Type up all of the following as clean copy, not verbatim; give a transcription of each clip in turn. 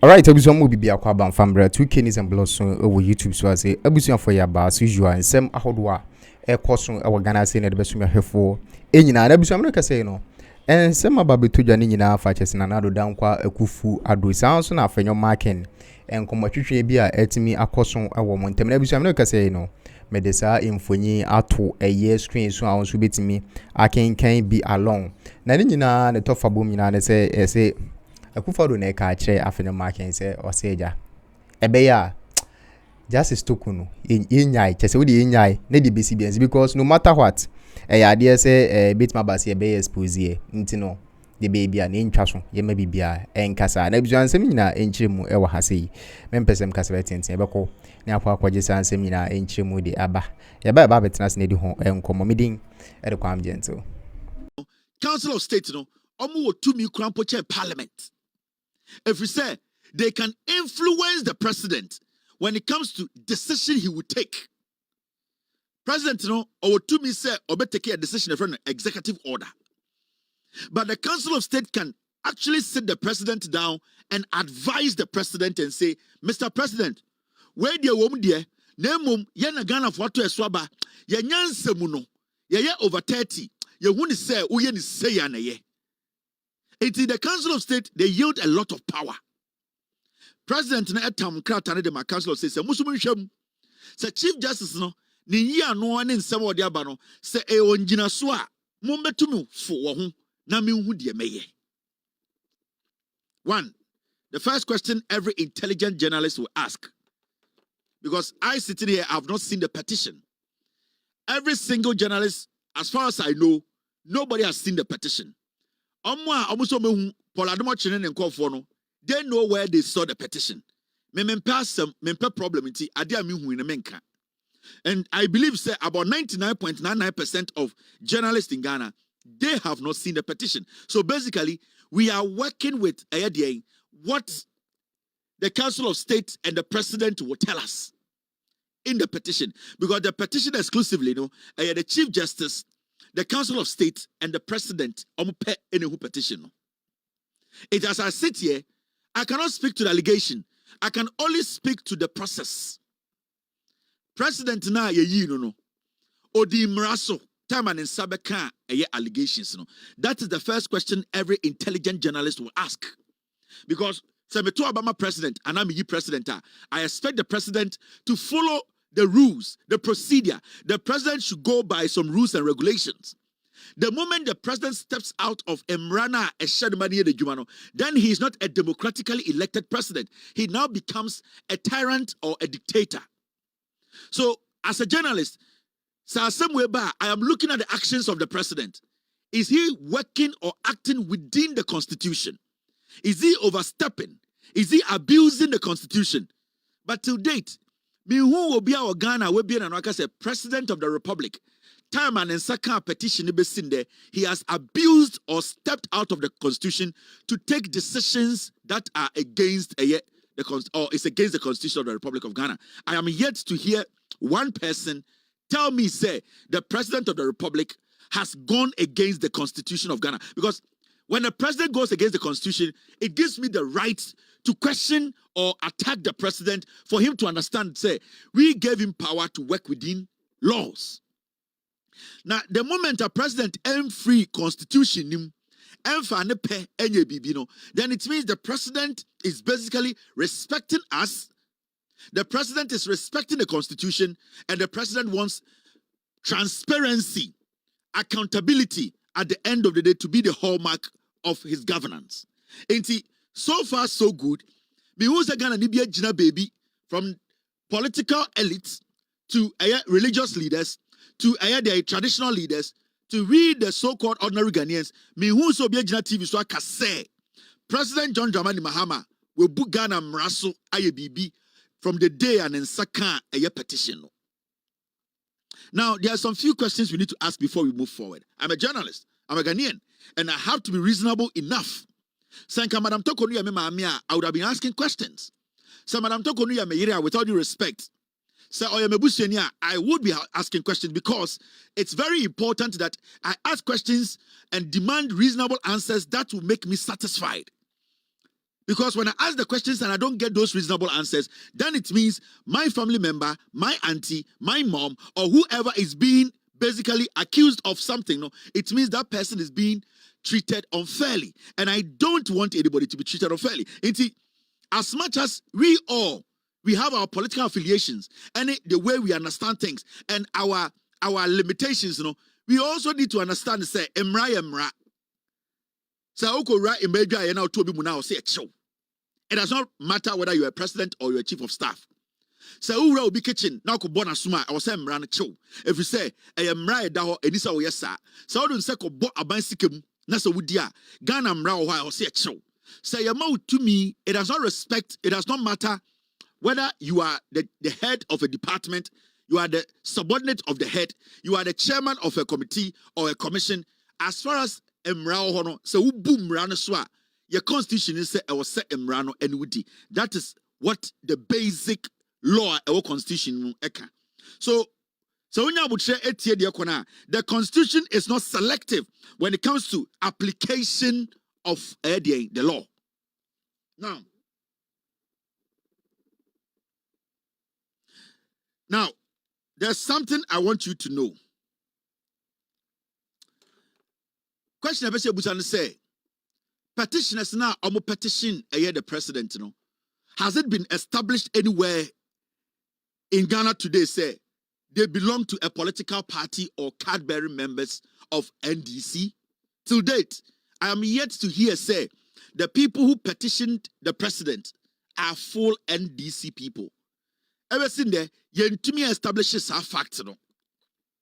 Alright, ebusuam will be akwa ban fambre 2K news and blogs over YouTube so as ebusuam for ya ba as usual nsem ahodo a ekoso e Ghana say na de besum ahwefo enyina na ebusuam no kase no nsem aba betodwa ne nyina fa chese na nado dankwa Akuffo Addo sanso na Afenyo Markin enkomotwetwe bi a etimi akoso e wo montem na ebusuam no kase no medesa imfonyi ato eye screen so awon so betimi akenkan bi along na ne nyina ne tofa bom nyina ne say Akuffo Addo na ka kire Afenyo Markin say oseja ebeya Justice Torkonoo yenyai chese we dey yenyai na the BCBS because no matter what ade say bit my base be expose here ntino the baby a na ntwa so ye ma bibia enkasa na bizu ansem nyina enchiremu e wa hase mempesem kasa betenten ebeko na akwa akwaje sansem nyina enchiremu de aba ye ba betena se na di ho enkomo midin e de kwam gentle Council of State no omo wo tumi krampo chair parliament. If we say they can influence the president when it comes to decision he would take. President no or to me say or take a decision from an executive order. But the Council of State can actually sit the president down and advise the president and say, Mr. President, where the woman dear, name yen a gun of what to a swaba, ye nyan semuno, ye over 30, ye wouldn't say, uyen is say ye. It is the Council of State, they yield a lot of power. President na etam kratane de Council of State say musumu hwam say Chief Justice no ne yi ano ne nsem ode aba no say e onjina so a mombetumi fo wo ho na menhu de meye. One, the first question every intelligent journalist will ask, because I sitting here, I've not seen the petition. Every single journalist, as far as I know, nobody has seen the petition. They know where they saw the petition. Problem and I believe say about 99.99% of journalists in Ghana, they have not seen the petition. So basically, we are working with what the Council of State and the President will tell us in the petition. Because the petition exclusively, the Chief Justice, the Council of State, and the President petition. It as I sit here, I cannot speak to the allegation. I can only speak to the process. President na ye no. Odi mraso time and sabeka allegations no. That is the first question every intelligent journalist will ask. Because Semeto Obama president and I'm president, I expect the president to follow the rules, the procedure. The president should go by some rules and regulations. The moment the president steps out of Emrana Eshadmani de Jumano, then he is not a democratically elected president. He now becomes a tyrant or a dictator. So, as a journalist, I am looking at the actions of the president. Is he working or acting within the constitution? Is he overstepping? Is he abusing the constitution? But to date, Mihu will be our Ghana, will be an president of the republic. Time and Nsaka petition he has abused or stepped out of the constitution to take decisions that are against is against the constitution of the Republic of Ghana. I am yet to hear one person tell me say the president of the republic has gone against the constitution of Ghana. Because when a president goes against the constitution, it gives me the right to question or attack the president for him to understand, say, we gave him power to work within laws. Now, the moment a president free constitution, then it means the president is basically respecting us. The president is respecting the constitution, and the president wants transparency, accountability at the end of the day to be the hallmark of his governance. And see, so far so good. Baby, from political elites to religious leaders to the traditional leaders to read the so-called ordinary Ghanaians. TV so càsè. President John Dramani Mahama will book Ghana mraso bibi from the day and nsaka petition. Now, there are some few questions we need to ask before we move forward. I'm a journalist. I'm a Ghanaian. And I have to be reasonable enough. Sanka Madam Torkonoo I would have been asking questions. So Madam Torkonoo with all due respect, so I would be asking questions because it's very important that I ask questions and demand reasonable answers that will make me satisfied. Because when I ask the questions and I don't get those reasonable answers, then it means my family member, my auntie, my mom, or whoever is being basically accused of something, no, it means that person is being treated unfairly. And I don't want anybody to be treated unfairly. As much as we have our political affiliations and the way we understand things and our limitations, we also need to understand, say, emra. So, it does not matter whether you're a president or you're a chief of staff. So, who will be kitchen now? Could born a suma or say emra chill. If you say, I am right, Edisa or yes, sir. So, I don't say, ko bo abansikim, Nasa Wudia, Ghana mra or say chill. Say, to me, it does not matter whether you are the head of a department, you are the subordinate of the head, you are the chairman of a committee or a commission. As far as emra hono, so boom rana swa, your constitution is say I was set emrano and woody. That is what the basic law our constitution eka. So when you would share the constitution is not selective when it comes to application of the law. Now, there's something I want you to know. Question I say, petitioners now, petition the president, has it been established anywhere in Ghana today, say, they belong to a political party or card-bearing members of NDC? Till date, I am yet to hear, say, the people who petitioned the president are full NDC people. Ever seen there, Yentumi establishes a fact,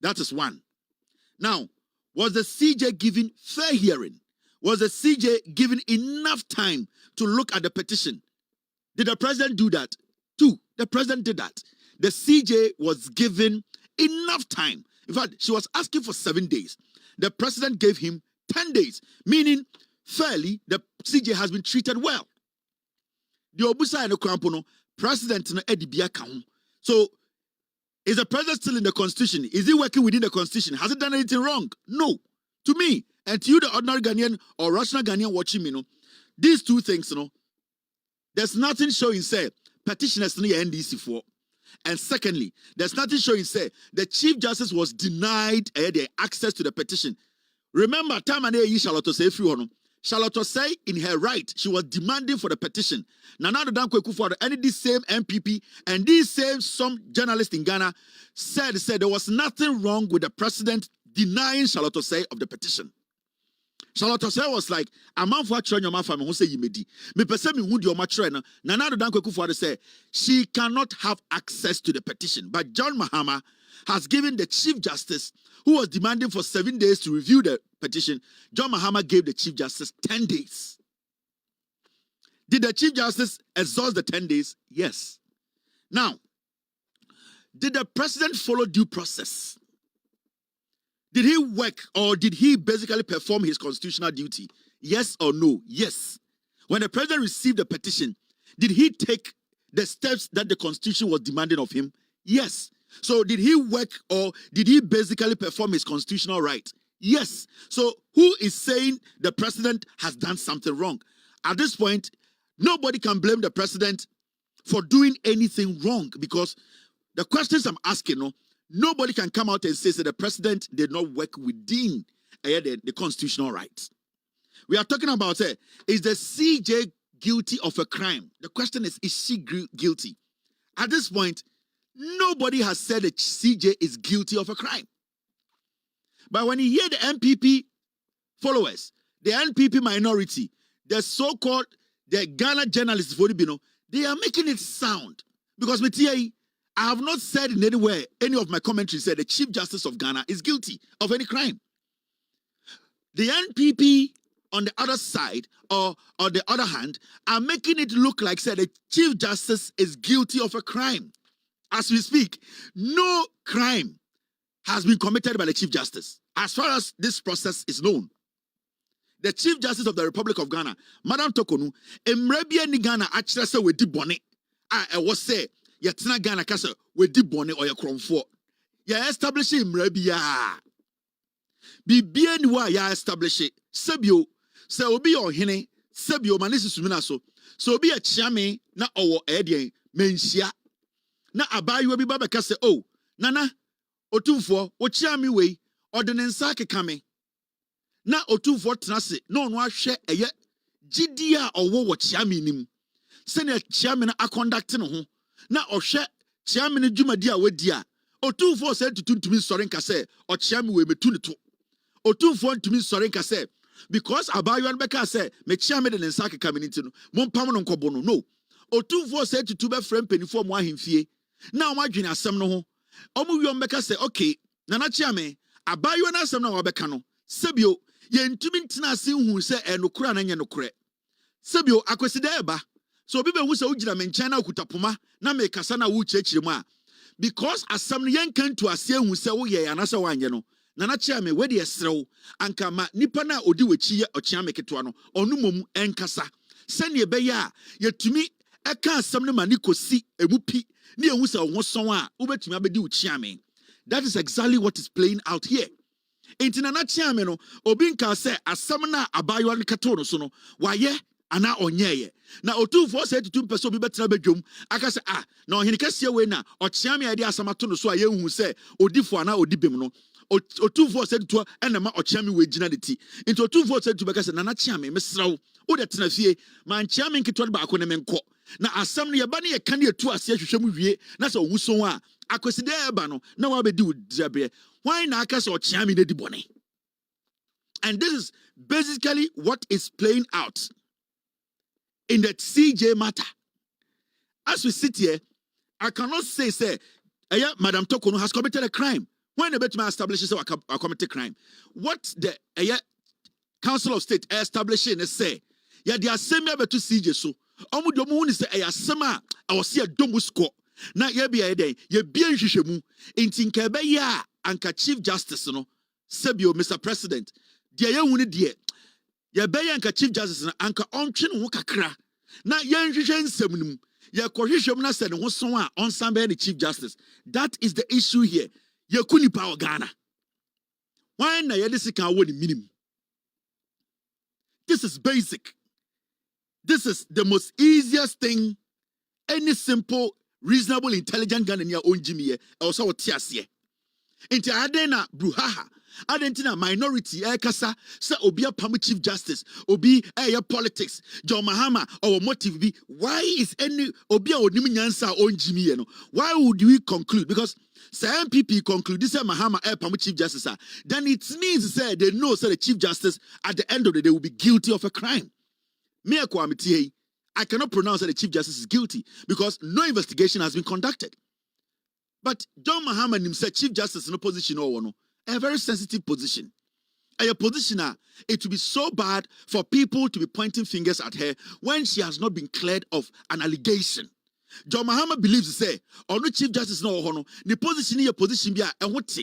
That is one. Now, was the CJ given fair hearing? Was the CJ given enough time to look at the petition? Did the president do that? 2, the president did that. The CJ was given enough time. In fact, she was asking for 7 days. The president gave him 10 days, meaning fairly, the CJ has been treated well. The Obusa and the Krampono, president Edibia Kaun. So, is the president still in the constitution? Is he working within the constitution? Has he done anything wrong? No. To me, and to you, the ordinary Ghanaian or rational Ghanaian watching me, these two things, there's nothing showing, say, petitioners need NDC for. And secondly, there's nothing showing, say, the Chief Justice was denied the access to the petition. Remember, time and Charlotte say Charlotte say in her right, she was demanding for the petition. Now the Akuffo Addo and this same MPP and these same some journalists in Ghana said there was nothing wrong with the president denying Charlotte say of the petition. Charlotte say was like, a man for your family who say you made me person me who your matrena. Now the Akuffo Addo say she cannot have access to the petition. But John Mahama has given the Chief Justice, who was demanding for 7 days to review the petition, John Mahama gave the Chief Justice 10 days. Did the Chief Justice exhaust the 10 days? Yes. Now, did the president follow due process? Did he work or did he basically perform his constitutional duty? Yes or no? Yes. When the president received the petition, did he take the steps that the constitution was demanding of him? Yes. So did he work or did he basically perform his constitutional right? Yes. So who is saying the president has done something wrong? At this point, nobody can blame the president for doing anything wrong because the questions I'm asking, nobody can come out and say that the president did not work within the constitutional rights. We are talking about, is the CJ guilty of a crime? The question is she guilty? At this point, nobody has said that CJ is guilty of a crime. But when you hear the MPP followers, the NPP minority, the so-called the Ghana journalists, they are making it sound. Because I have not said in anywhere, any of my commentaries said the Chief Justice of Ghana is guilty of any crime. The NPP on the other side, or on the other hand, are making it look like say the Chief Justice is guilty of a crime. As we speak, no crime has been committed by the Chief Justice. As far as this process is known, the Chief Justice of the Republic of Ghana, Madam Torkonoo, Emrebia ni Ghana actually say we di bone. I was say yetina Ghana kasa we di bone or yekromfo. Ya establish Emrebia. Bibia ni wa ya establish. Sebio se obi ohene Sebio manisi sumina so be a chiame na owo edien mensia na abayo bi baba ka se oh nana otumfo wo chiame wei ordinance akekame na otumfo tenase na ono ahwe eye gidi a owo wo chiame nim se na chiame na aconduct no ho na ohwe chiame ne dwumadi a wadi a otumfo se tutuntumi sori nka se o chiame wei metu ne to otumfo ntumi sori nka se because abayo an beka say me chiame de nsa keka me nti no mompam no nkobo no otumfo say tutu be frem penifo mo ahemfie na o madwene asem no ho omu wi beka say okay nana chiame abayo na asem na wo beka no sebio ye ntumi ntina ase hu say enokura na nye nokure sebio akweside eba so obi be hu say ugina me nchen na okutapoma na me kasa na wo chechire mu a because asem no yen kan to ase hu say wo ye anasa wanye no nana chiame we de esrew anka ma nipa na odi wechi ye ochiame keto no onu mom enkasa sene ebe ya yetumi eka asem ne mani kosi emupi ne ehu se wo son a ubetumi abedi uchiame. That is exactly what is playing out here. Enti nana chiame no obi nka se asem na abayo ne keto no so no waye ana onyeye na otufo se tutu mpeso bi betra bedwom aka se na ohene kase we na ochiame ade asamato no so a yehu se odifo ana odibem no otufo said to enema ochiame we gina de ti into otufo said to beka se nana chiame mesrawo wo de tena fie man chiame nkito ba ko ne menko na asam ne ye ba ne ye kan ye tu ase ahwehwem wie na se owuson a akweside eba no na wa bedi udrabe why na aka se ochiame ne di bone. And this is basically what is playing out in the CJ matter. As we sit here, I cannot say Madam Torkonoo has committed a crime. When the Betman establishes a committed crime, what the Council of State establishing is say, yeah, they are same to CJ so. Omudomu is a sema, I was see a domusko. Na ye be a day, ye be a shishemu, in Tinkebe ya, Anka Chief Justice, no, Sebio, Mr. President, dear young dear, ye be Anka Chief Justice, Anka Onchin Wokakra, na yen shishen seminum, ye kohishomna said, was someone on somebody Chief Justice. That is the issue here. Ye kuni power Ghana. Why na ye this can win minimum? This is basic. This is the most easiest thing any simple, reasonable, intelligent Ghanaian your own Jimmy also tiasie. Into adena bruhaha. Adentina minority kasa sa obi a Chief Justice obi politics John Mahama or motive be why is any obi a onimi nyansa on Jimmy no why would we conclude because say MPP conclude this Mahama Chief Justice then it means say they know say the Chief Justice at the end of the day will be guilty of a crime. Me I cannot pronounce that the Chief Justice is guilty because no investigation has been conducted. But John Mahama himself Chief Justice in a position or no a very sensitive position. A position it will be so bad for people to be pointing fingers at her when she has not been cleared of an allegation. John Mahama believes to say, or no Chief Justice no hono, the position in your position be a what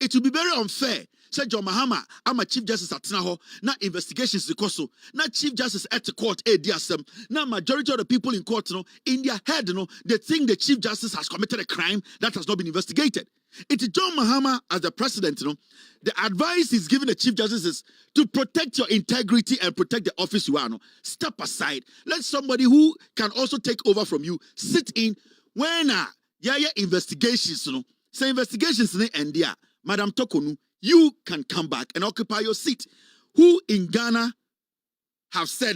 it will be very unfair. Say John Mahama, I'm a Chief Justice at Naho, na investigations the coso, na Chief Justice at the court, DSM, na majority of the people in court, no, in their head, no, they think the Chief Justice has committed a crime that has not been investigated. It is John Mahama as the president, the advice he's giving the Chief Justice is to protect your integrity and protect the office you are. No, step aside. Let somebody who can also take over from you sit in when investigations, say investigations in India, Madam Torkonoo, you can come back and occupy your seat. Who in Ghana have said